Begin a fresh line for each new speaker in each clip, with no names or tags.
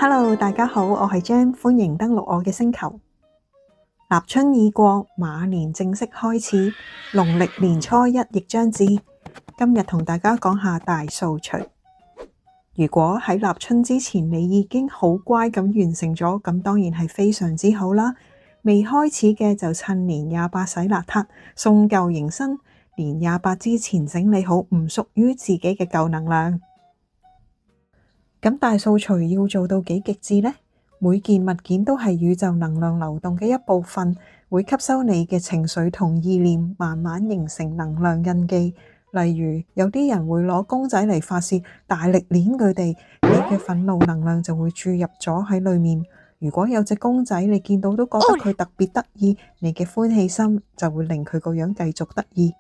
Hello，大家好，我係 Jam，歡迎登錄我嘅星球。立春已過，馬年正式開始，農曆年初一亦將至。今日同大家講下大掃除。如果喺立春之前你已經好乖咁完成咗，咁當然係非常之好啦。未開始嘅就趁年28洗邋遢，送舊迎新。年28之前整理好唔屬於自己嘅舊能量。咁大掃除要做到幾極致呢？每件物件都係宇宙能量流動嘅一部分，會吸收你嘅情緒同意念，慢慢形成能量印記。例如有啲人會攞公仔嚟發洩，大力捏佢哋，你嘅憤怒能量就會注入咗喺裏面。如果有隻公仔你見到都覺得佢特別得意，你嘅歡喜心就會令佢個樣繼續得意。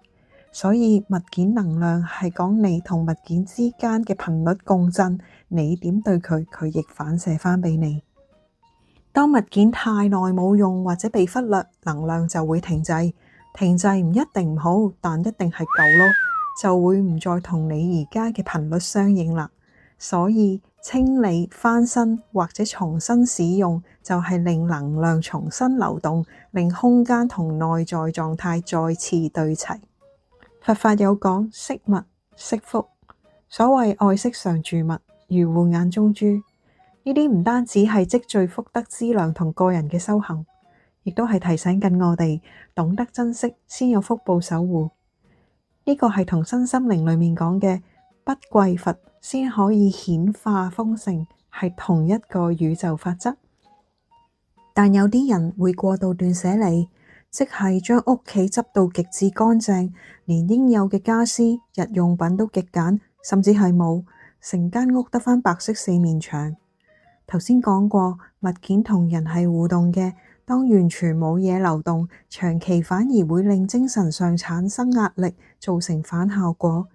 所以物件能量係講你同物件之間嘅頻率共振，你點對佢，佢亦反射返俾你。當物件太耐冇用或者被忽略，能量就會停滯。停滯唔一定唔好，但一定係舊咯，就會唔再同你而家嘅頻率相應啦。所以清理、翻新或者重新使用，就係令能量重新流動，令空間同內在狀態再次對齊。佛法有講惜物惜福，所謂愛惜常住物，如護眼中珠。呢啲唔單止係積聚福德資糧同個人嘅修行，亦都係提醒緊我哋懂得珍惜，先有福報守護。呢個係同身心靈裏面講嘅不貴佛先可以顯化豐盛，係同一個宇宙法則。但有啲人會過度斷捨離，即係將屋企執到極致乾淨，連應有嘅家私、日用品都極簡，甚至係冇，成間屋得返白色四面牆。頭先講過，物件同人係互動嘅，當完全冇嘢流動，長期反而會令精神上產生壓力，造成反效果，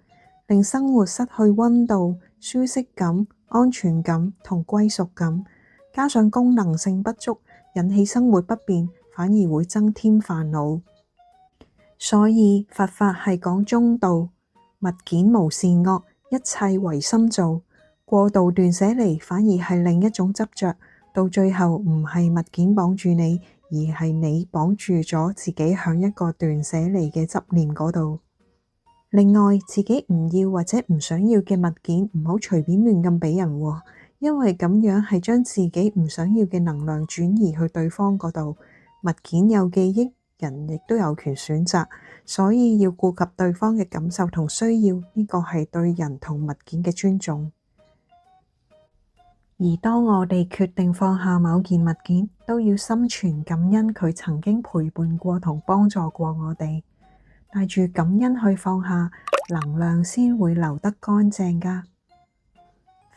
令生活失去溫度、舒適感、安全感同歸屬感，加上功能性不足，引起生活不便，反而會增添煩惱。所以佛法係講中道，物件無善惡，一切唯心造。過度斷捨離反而係另一種執着，到最後唔係物件綁住你，而係你綁住咗自己響一個斷捨離嘅執念嗰度。另外，自己唔要或者唔想要嘅物件，唔好隨便亂咁俾人喎，因為咁樣係將自己唔想要嘅能量轉移去對方嗰度。物件有記憶，人亦都有權選擇，所以要顧及對方嘅感受同需要，呢個係對人同物件嘅尊重。而當我哋決定放下某件物件，都要心存感恩，佢曾經陪伴過同幫助過我哋，帶住感恩去放下，能量先會流得乾淨㗎。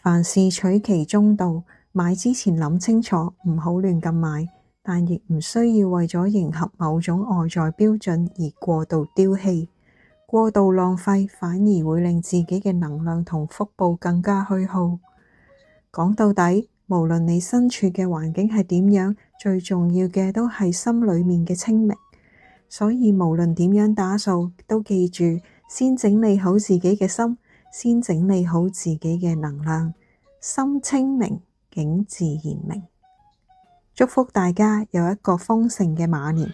凡事取其中道，買之前諗清楚，唔好亂咁買，但亦唔需要為咗迎合某種外在標準而過度丟棄。過度浪費反而會令自己嘅能量同福報更加虛耗。講到底，無論你身處嘅環境係點樣，最重要嘅都係心裏面嘅清明。所以無論點樣打掃，都記住先整理好自己嘅心，先整理好自己嘅能量。心清明，境自然明。祝福大家有一個豐盛嘅馬年。